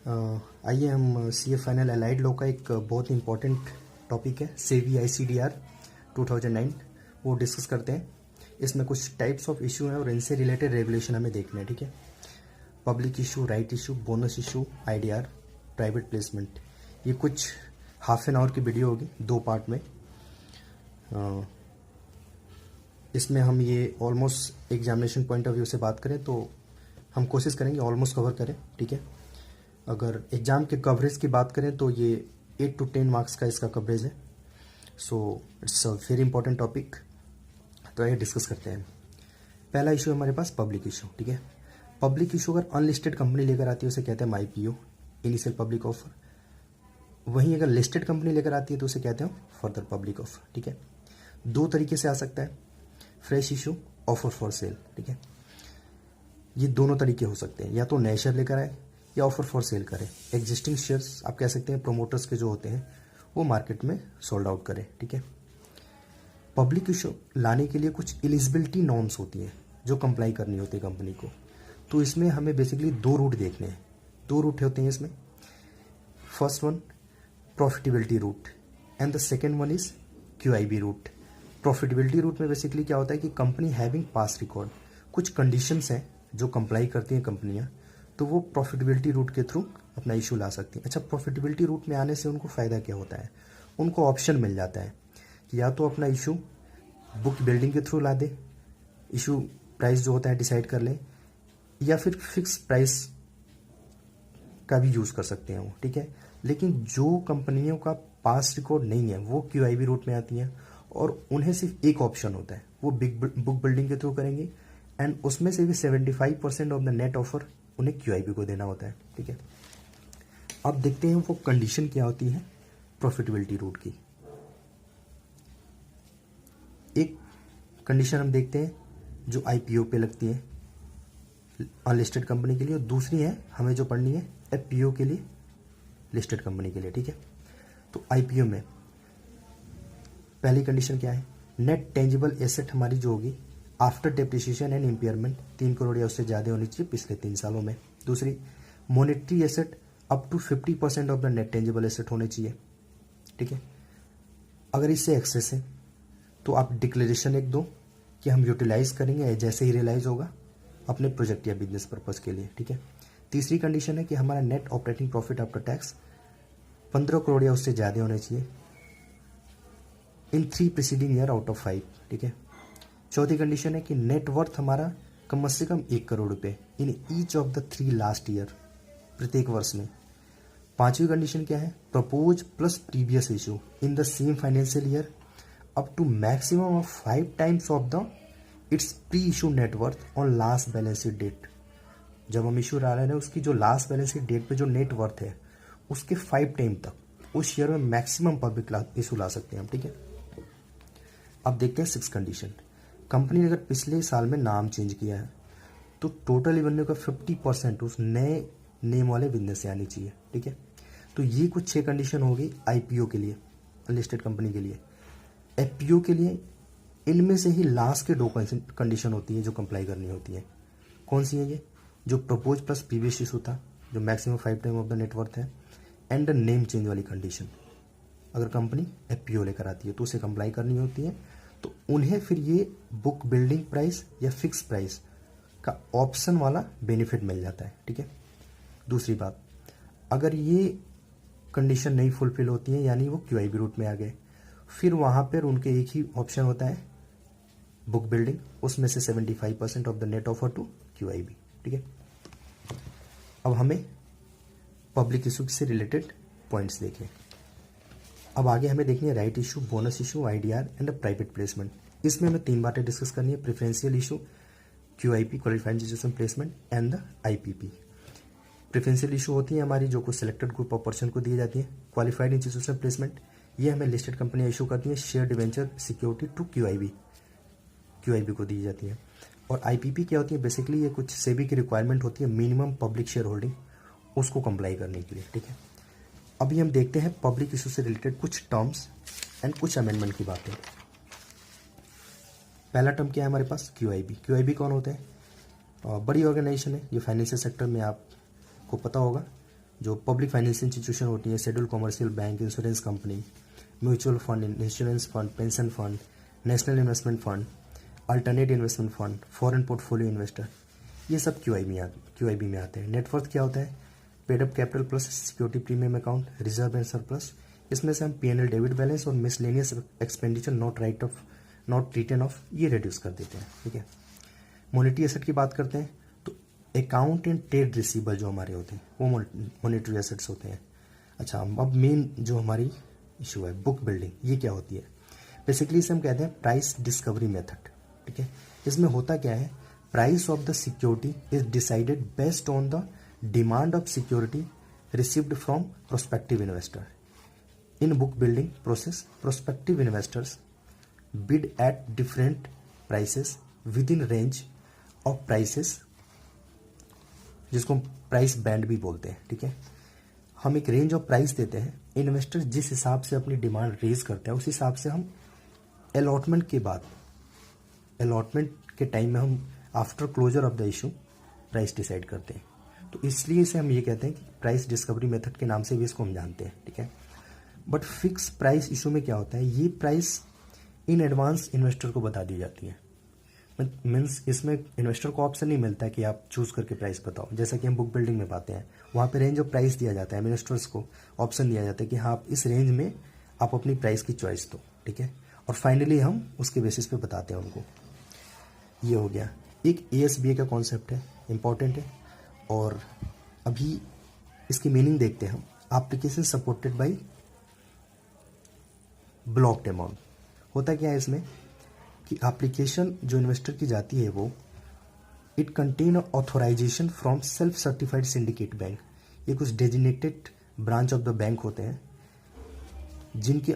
आइए हम CA final allied law का एक बहुत इंपॉर्टेंट टॉपिक है सेबी ICDR 2009 वो डिस्कस करते हैं। इसमें कुछ टाइप्स ऑफ इशू हैं और इनसे रिलेटेड रेगुलेशन हमें देखना है, ठीक है। Public issue, right issue, bonus issue, IDR, private placement, ये कुछ हाफ एन आवर की वीडियो होगी 2 पार्ट में। इसमें हम ये almost examination point of view से बात करें तो हम कोशिश करेंगे ऑलमोस्ट कवर करें, ठीक है। अगर एग्ज़ाम के कवरेज की बात करें तो ये 8 to 10 मार्क्स का इसका कवरेज है। So it's a very important topic. तो आइए डिस्कस करते हैं। पहला इशू है हमारे पास पब्लिक इशू, ठीक है। पब्लिक इशू अगर अनलिस्टेड कंपनी लेकर आती है उसे कहते हैं IPO, इनिशियल पब्लिक ऑफर। वहीं अगर लिस्टेड कंपनी लेकर आती है तो उसे कहते हैं फर्दर पब्लिक ऑफर, ठीक है। 2 तरीके से आ सकता है, fresh issue, offer for sale, ठीक है। ये दोनों तरीके हो सकते हैं, या तो नए शेयर लेकर आए या ऑफर फॉर सेल करें। एग्जिस्टिंग शेयर्स आप कह सकते हैं प्रोमोटर्स के जो होते हैं वो मार्केट में सोल्ड आउट करें, ठीक है। पब्लिक इशू लाने के लिए कुछ एलिजिबिलिटी नॉर्म्स होती हैं जो कंप्लाई करनी होती है कंपनी को। तो इसमें हमें बेसिकली 2 रूट देखने हैं। 2 रूट होते हैं इसमें। First one profitability route and the second one is QIB route. Profitability route में बेसिकली क्या होता है कि कंपनी हैविंग पास रिकॉर्ड, कुछ कंडीशंस हैं जो कंप्लाई करती हैं कंपनियां, तो वो प्रॉफिटेबिलिटी रूट के थ्रू अपना इशू ला सकती हैं। अच्छा, प्रॉफिटेबिलिटी रूट में आने से उनको फ़ायदा क्या होता है? उनको ऑप्शन मिल जाता है कि या तो अपना इशू बुक बिल्डिंग के थ्रू ला दे, इशू प्राइस जो होता है डिसाइड कर लें, या फिर फिक्स प्राइस का भी यूज़ कर सकते हैं वो, ठीक है। लेकिन जो कंपनियों का पास रिकॉर्ड नहीं है वो QIB रूट में आती हैं और उन्हें सिर्फ एक ऑप्शन होता है, वो बुक बिल्डिंग के थ्रू करेंगे एंड उसमें से भी 75% ऑफ द नेट ऑफर उन्हें QIB को देना होता है, ठीक है। अब देखते हैं वो कंडीशन क्या होती है प्रॉफिटेबिलिटी रूट की। एक कंडीशन हम देखते हैं जो IPO पे लगती है अनलिस्टेड कंपनी के लिए, और दूसरी है हमें जो पढ़नी है FPO के लिए, लिस्टेड कंपनी के लिए, ठीक है। तो IPO में पहली कंडीशन क्या है? नेट टेंजिबल एसेट हमारी जो होगी after depreciation and impairment 3 crore या उससे ज़्यादा होनी चाहिए पिछले 3 सालों में। दूसरी, monetary asset up to 50% of the net tangible asset होने चाहिए, ठीक है। अगर इससे एक्सेस है तो आप डिक्लेरेशन एक दो कि हम यूटिलाइज करेंगे जैसे ही रियलाइज होगा अपने प्रोजेक्ट या बिजनेस पर्पज़ के लिए, ठीक है। तीसरी कंडीशन है कि हमारा net operating profit after tax 15 crore या उससे ज़्यादा होने चाहिए इन 3 प्रीसीडिंग ईयर आउट ऑफ 5, ठीक है। चौथी कंडीशन है कि नेट वर्थ हमारा कम से कम 1 करोड़ रुपए in each of the 3 last year, प्रत्येक वर्ष में। पांचवी कंडीशन क्या है? Propose plus previous issue in the same financial year up to maximum of 5 times of the its pre issue net worth on last balance sheet date. जब हम issue ला रहे हैं उसकी जो लास्ट बैलेंस शीट डेट पे जो नेट वर्थ है उसके 5 टाइम तक उस ईयर में मैक्सिमम पब्लिक इशू ला सकते हैं हम, ठीक है। अब देखते हैं 6th कंडीशन। कंपनी ने अगर पिछले साल में नाम चेंज किया है तो टोटल रेवेन्यू का 50% उस नए नेम वाले बिजनेस से आनी चाहिए, ठीक है। तो ये कुछ 6 कंडीशन होगी IPO के लिए, लिस्टेड कंपनी के लिए। FPO के लिए इनमें से ही लास्ट के 2 कंडीशन होती है जो कंप्लाई करनी होती है। कौन सी है ये? जो प्रपोज प्लस प्रीवियस इशू था जो maximum 5 time of the net worth है, एंड द नेम चेंज वाली कंडीशन। अगर कंपनी FPO लेकर आती है तो उसे कंप्लाई करनी होती है, तो उन्हें फिर ये बुक बिल्डिंग प्राइस या फिक्स प्राइस का ऑप्शन वाला बेनिफिट मिल जाता है, ठीक है। दूसरी बात, अगर ये कंडीशन नहीं फुलफिल होती है यानी वो QIB रूट में आ गए, फिर वहाँ पर उनके एक ही ऑप्शन होता है बुक बिल्डिंग, उसमें से 75% of the net offer to QIB, ठीक है। अब हमें पब्लिक इशू से रिलेटेड पॉइंट्स देखें। अब आगे हमें देखनी है right issue, bonus issue, IDR and private placement. इसमें हमें 3 बातें डिस्कस करनी है, preferential issue, QIP qualified institution placement and the IPP। Preferential issue होती है हमारी जो कुछ सिलेक्टेड ग्रुप ऑफ पर्सन को दी जाती है। क्वालिफाइड इंस्टीट्यूशन प्लेसमेंट ये हमें लिस्टेड कंपनियां इशू करती हैं share debenture security to QIB को दी जाती है। और IPP क्या होती है? बेसिकली ये कुछ सेबी की रिक्वायरमेंट होती है मिनिमम पब्लिक शेयर होल्डिंग, उसको कंप्लाई करने के लिए, ठीक है। अभी हम देखते हैं पब्लिक इशू से रिलेटेड कुछ टर्म्स एंड कुछ अमेंडमेंट की बातें। पहला टर्म क्या है हमारे पास? QIB कौन होते हैं? बड़ी ऑर्गेनाइजेशन है ये फाइनेंशियल सेक्टर में, आपको पता होगा जो पब्लिक फाइनेंशियल इंस्टीट्यूशन होती है, schedule commercial bank, insurance company, mutual fund, insurance fund, pension fund, national investment fund, alternate investment fund, foreign portfolio investor, ये सब QIB में आते हैं। नेटवर्थ क्या होता है? Paid up capital plus security premium account, reserve and surplus. इसमें से हम P&L डेबिट बैलेंस और miscellaneous expenditure not return of ये रिड्यूस कर देते हैं, ठीक है। मॉनेटरी एसेट की बात करते हैं तो अकाउंट एंड ट्रेड रिसीवेबल जो हमारे होते हैं वो मॉनेटरी एसेट्स होते हैं। अच्छा, अब मेन जो हमारी इशू है बुक बिल्डिंग, ये क्या होती है? बेसिकली इसे हम कहते हैं प्राइस डिस्कवरी मेथड, ठीक है। इसमें होता क्या है? Price of the security is decided based on the demand of security received from prospective investor. In book building process prospective investors bid at different prices with in range of prices, जिसको price band भी बोलते हैं, ठीक है। हम एक range of price देते हैं, इन्वेस्टर जिस हिसाब से अपनी डिमांड रेज करते हैं उस हिसाब से हम अलॉटमेंट के टाइम में हम after closure of the issue price decide करते हैं। तो इसलिए इसे हम ये कहते हैं कि प्राइस डिस्कवरी मेथड के नाम से भी इसको हम जानते हैं, ठीक है। बट फिक्स प्राइस इशू में क्या होता है? ये प्राइस इन एडवांस इन्वेस्टर को बता दी जाती है। मीन्स इसमें इन्वेस्टर को ऑप्शन नहीं मिलता है कि आप चूज करके प्राइस बताओ, जैसा कि हम बुक बिल्डिंग में पाते हैं। वहाँ पे रेंज ऑफ प्राइस दिया जाता है, इन्वेस्टर्स को ऑप्शन दिया जाता है कि हाँ आप इस रेंज में आप अपनी प्राइस की चॉइस दो, ठीक है। और फाइनली हम उसके बेसिस पे बताते हैं उनको। ये हो गया। एक ASBA का कॉन्सेप्ट है, इंपॉर्टेंट है। और अभी इसकी मीनिंग देखते हैं हम। Application supported by blocked amount. होता क्या है इसमें कि एप्लीकेशन जो इन्वेस्टर की जाती है वो it contain authorisation from self certified syndicate bank. ये कुछ designated branch of the bank होते हैं जिनके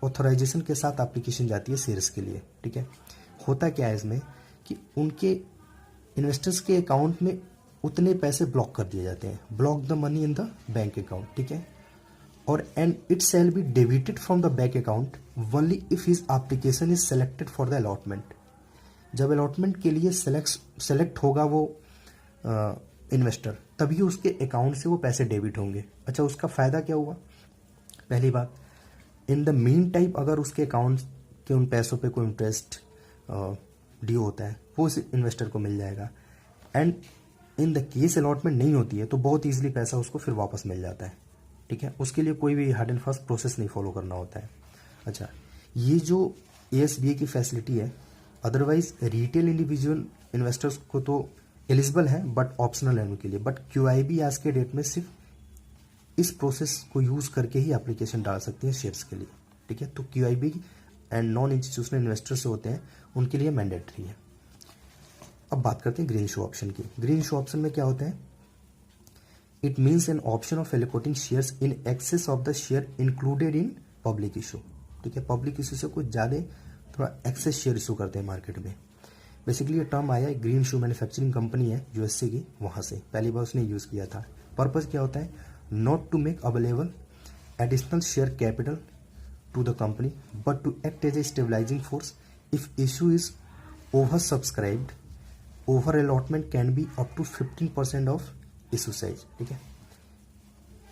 ऑथोराइजेशन के साथ एप्लीकेशन जाती है शेयर्स के लिए, ठीक है। होता क्या है इसमें कि उनके इन्वेस्टर्स के अकाउंट में उतने पैसे ब्लॉक कर दिए जाते हैं, block the money in the bank account, ठीक है। और and it shall be debited from the bank account only if his application is selected for the allotment. जब अलॉटमेंट के लिए सेलेक्ट होगा वो इन्वेस्टर, तभी उसके अकाउंट से वो पैसे डेबिट होंगे। अच्छा, उसका फ़ायदा क्या हुआ? पहली बात, इन द मीन टाइम अगर उसके अकाउंट के उन पैसों पे कोई इंटरेस्ट ड्यू होता है वो उस इन्वेस्टर को मिल जाएगा। And in the case allotment नहीं होती है तो बहुत ईजिली पैसा उसको फिर वापस मिल जाता है, ठीक है। उसके लिए कोई भी हार्ड एंड फास्ट प्रोसेस नहीं फॉलो करना होता है। अच्छा, ये जो ASBA की फैसिलिटी है, अदरवाइज रिटेल इंडिविजुअल इन्वेस्टर्स को तो एलिजिबल है बट ऑप्शनल है उनके लिए। बट QIB आज के डेट में सिर्फ इस प्रोसेस को यूज करके ही एप्लीकेशन डाल सकते हैं शेयर्स के लिए, ठीक है। तो QIB and non institutional investors होते हैं उनके लिए मैंडेटरी है। अब बात करते हैं ग्रीन शो ऑप्शन की। ग्रीन शो ऑप्शन में क्या होता है? It means an option of allocating shares in excess of the share included in public issue, ठीक है। पब्लिक इशू से कुछ ज़्यादा थोड़ा एक्सेस शेयर इशू करते हैं मार्केट में। बेसिकली ये टर्म आया है, ग्रीन शू मैन्युफैक्चरिंग कंपनी है USA की, वहाँ से पहली बार उसने यूज़ किया था। पर्पज़ क्या होता है? Not to make available additional share capital to the company but to act as a stabilising force if issue is over subscribed. Over allotment can be up to 15% of issue size, ठीक है।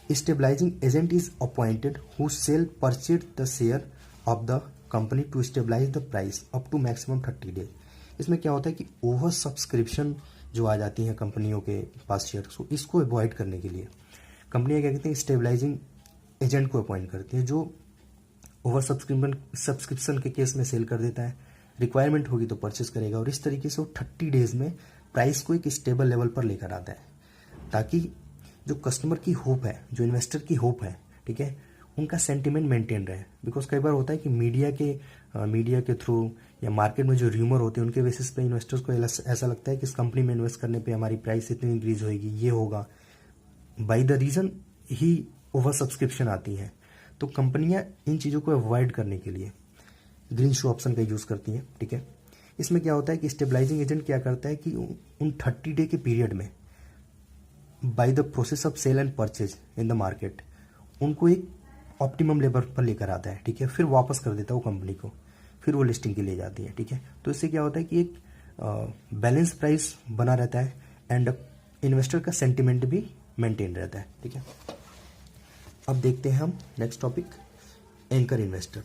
Stabilising agent is appointed who sale purchase the share of the company to stabilise the price up to maximum 30 days. इसमें क्या होता है कि over subscription जो आ जाती है कंपनियों के पास शेयर को, इसको अवॉइड करने के लिए कंपनियां क्या कहते हैं, स्टेबलाइजिंग एजेंट को अपॉइंट करती हैं जो ओवर सब्सक्रिप्शन के केस में सेल कर देता है। रिक्वायरमेंट होगी तो परचेज करेगा और इस तरीके से वो 30 डेज में प्राइस को एक स्टेबल लेवल पर लेकर आता है, ताकि जो कस्टमर की होप है, जो इन्वेस्टर की होप है, ठीक है, उनका सेंटिमेंट मेंटेन रहे। बिकॉज कई बार होता है कि मीडिया के थ्रू या मार्केट में जो र्यूमर होते हैं उनके बेसिस पे इन्वेस्टर्स को ऐसा लगता है कि इस कंपनी में इन्वेस्ट करने पे हमारी प्राइस इतनी इंक्रीज होगी, ये होगा, बाय द रीजन ही ओवर सब्सक्रिप्शन आती है। तो कंपनियां इन चीज़ों को अवॉइड करने के लिए ग्रीन शो ऑप्शन का यूज़ करती हैं, ठीक है। इसमें क्या होता है कि स्टेबलाइजिंग एजेंट क्या करता है कि उन 30 डे के पीरियड में by the process of sale and purchase in the market उनको एक ऑप्टिमम लेवल पर लेकर आता है, ठीक है। फिर वापस कर देता है वो कंपनी को, फिर वो लिस्टिंग के लिए जाती है, ठीक है। तो इससे क्या होता है कि एक बैलेंस प्राइस बना रहता है एंड इन्वेस्टर का सेंटिमेंट भी मेंटेन रहता है, ठीक है। अब देखते हैं हम next topic, anchor investor.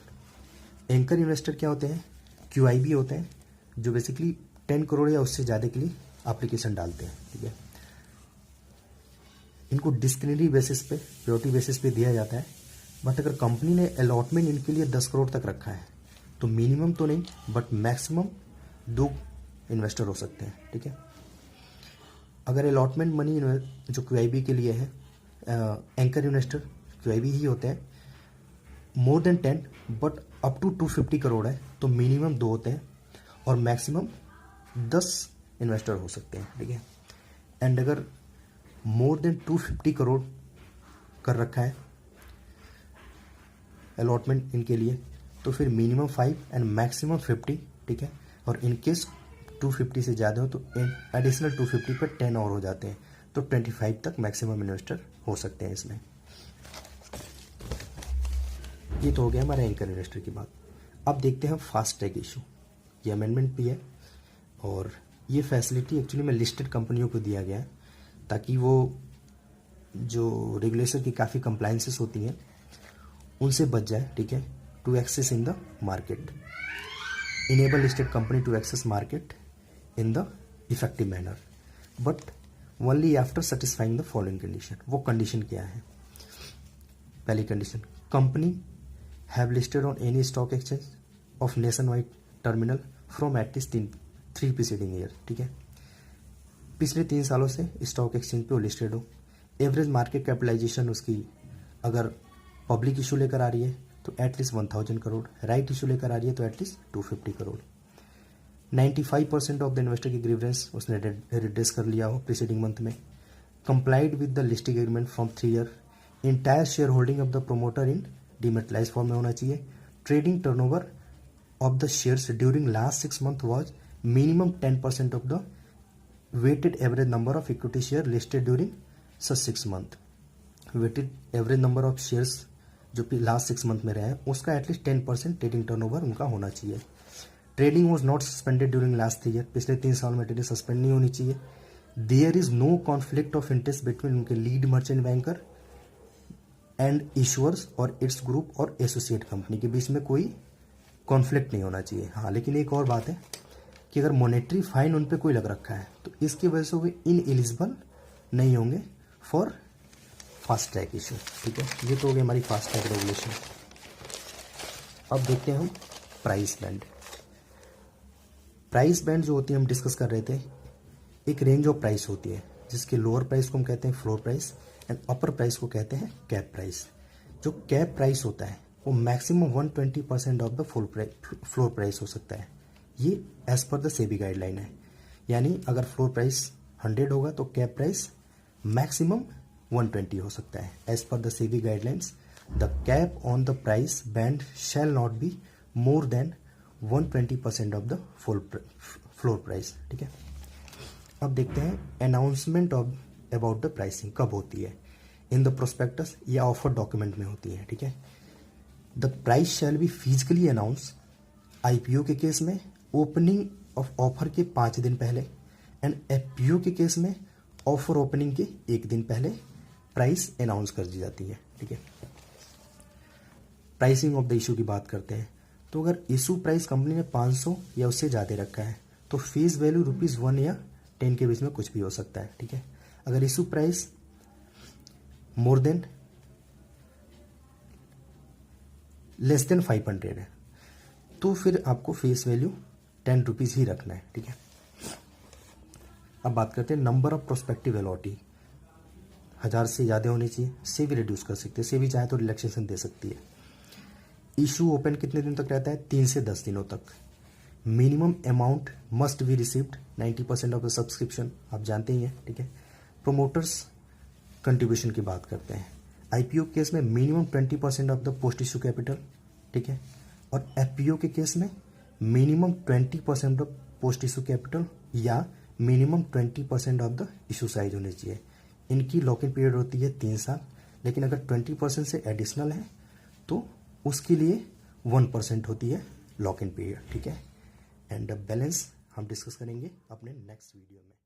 Anchor investor क्या होते हैं? QIB होते हैं, जो बेसिकली 10 करोड़ या उससे ज़्यादा के लिए एप्लीकेशन डालते हैं, ठीक है। इनको डिस्क्रिशनरी बेसिस पे, प्रायोरिटी बेसिस पे दिया जाता है, बट अगर कंपनी ने अलॉटमेंट इनके लिए 10 करोड़ तक रखा है तो मिनिमम तो नहीं बट मैक्सिमम 2 इन्वेस्टर हो सकते हैं, ठीक है। अगर अलॉटमेंट मनी जो QIB के लिए है, एंकर इन्वेस्टर QIB ही होते हैं, more than 10 but up to 250 crore है तो मिनिमम 2 होते हैं और मैक्सिमम 10 इन्वेस्टर हो सकते हैं, ठीक है। एंड अगर मोर देन 250 करोड़ कर रखा है अलॉटमेंट इनके लिए तो फिर मिनिमम 5 एंड मैक्सिमम 50, ठीक है। और इनकेस 250 से ज़्यादा हो तो एडिशनल 250 पर 10 और हो जाते हैं, तो 25 तक मैक्सिमम इन्वेस्टर हो सकते हैं इसमें। ये तो हो गया हमारे एंकर इन्वेस्टर की बात। अब देखते हैं फास्ट ट्रैक इशू। ये अमेंडमेंट भी है और ये फैसिलिटी एक्चुअली में लिस्टेड कंपनियों को दिया गया है ताकि वो जो रेगुलेशन की काफ़ी कंप्लाइंसेस होती हैं उनसे बच जाए, ठीक है। To access in the market, enable listed company to access market in the effective manner but only after satisfying the following condition. वो कंडीशन क्या है? पहली condition, company have listed on any stock exchange of nationwide terminal from at least 3 preceding year, ठीक है। पिछले 3 सालों से stock exchange पे वो लिस्टेड हो। एवरेज मार्केट कैपिटलाइजेशन उसकी अगर पब्लिक इशू लेकर आ रही है तो एटलीस्ट 1000 करोड़, राइट इशू लेकर आ रही है तो at least 250 crore. 95% of the investor की ग्रीवेंस उसने रिड्रेस कर लिया हो प्रीसीडिंग मंथ में। Complied with the listing agreement from 3 year. Entire share holding of the promoter in dematerialise form में होना चाहिए। Trading turnover of the shares during last 6 month was minimum 10% of the weighted average number of equity share listed during such 6 month. Weighted average number of shares जो last 6 month में रहे हैं उसका at least 10% trading turnover उनका होना चाहिए। Trading was not suspended during last 3 year. पिछले 3 साल में ट्रेडिंग सस्पेंड नहीं होनी चाहिए। There is no conflict of interest between उनके lead merchant banker and issuers और इट्स ग्रुप और एसोसिएट कंपनी के बीच में कोई कॉन्फ्लिक्ट नहीं होना चाहिए। हाँ, लेकिन एक और बात है कि अगर मॉनेटरी फाइन उन पर कोई लग रखा है तो इसकी वजह से वे इन एलिजिबल नहीं होंगे फॉर फास्ट ट्रैक इशू, ठीक है। ये तो हो गई हमारी फास्ट ट्रैक रेगुलेशन। अब देखते हैं हम प्राइस बैंड। प्राइस बैंड जो होती है हम डिस्कस कर रहे थे, एक रेंज ऑफ प्राइस होती है जिसके लोअर प्राइस को हम कहते हैं floor price and upper price को कहते हैं कैप प्राइस। जो कैप प्राइस होता है वो maximum 120% of the floor price हो सकता है। ये as per the SEBI guideline है, यानी अगर फ्लोर प्राइस 100 होगा तो कैप प्राइस मैक्सिमम 120 हो सकता है। As per the SEBI guidelines the cap on the price band shall not be more than 120% of the floor price, ठीक है। अब देखते हैं announcement of about the pricing कब होती है। इन द प्रोस्पेक्टस या ऑफर डॉक्यूमेंट में होती है, ठीक है। The price shall be physically announce IPO के केस में ओपनिंग ऑफ ऑफर के 5 दिन पहले एंड FPO के केस में ऑफर ओपनिंग के 1 दिन पहले प्राइस अनाउंस कर दी जाती है, ठीक है। प्राइसिंग ऑफ द इशू की बात करते हैं तो अगर इशू प्राइस कंपनी ने 500 या उससे ज़्यादा रखा है तो फेस वैल्यू ₹1 या 10 के बीच में कुछ भी हो सकता है, ठीक है। अगर issue price more than less than 500 है तो फिर आपको फेस वैल्यू ₹10 ही रखना है, ठीक है। अब बात करते हैं नंबर ऑफ प्रोस्पेक्टिव अलॉटी। 1000 से ज़्यादा होनी चाहिए, से भी रिड्यूस कर सकते हैं, से भी चाहे तो रिलैक्सेशन दे सकती है। इशू ओपन कितने दिन तक रहता है? 3 से 10 दिनों तक। Minimum amount must be received 90% of the subscription, आप जानते ही हैं, ठीक है। प्रोमोटर्स कंट्रीब्यूशन की बात करते हैं। IPO केस में minimum 20% of the post issue capital, ठीक है। और FPO के केस में minimum 20% of post issue capital या minimum 20% of the issue size होने चाहिए। इनकी लॉक इन पीरियड होती है 3 साल, लेकिन अगर 20% से एडिशनल है तो उसके लिए 1% होती है लॉक इन पीरियड, ठीक है। एंड बैलेंस हम डिस्कस करेंगे अपने नेक्स्ट वीडियो में।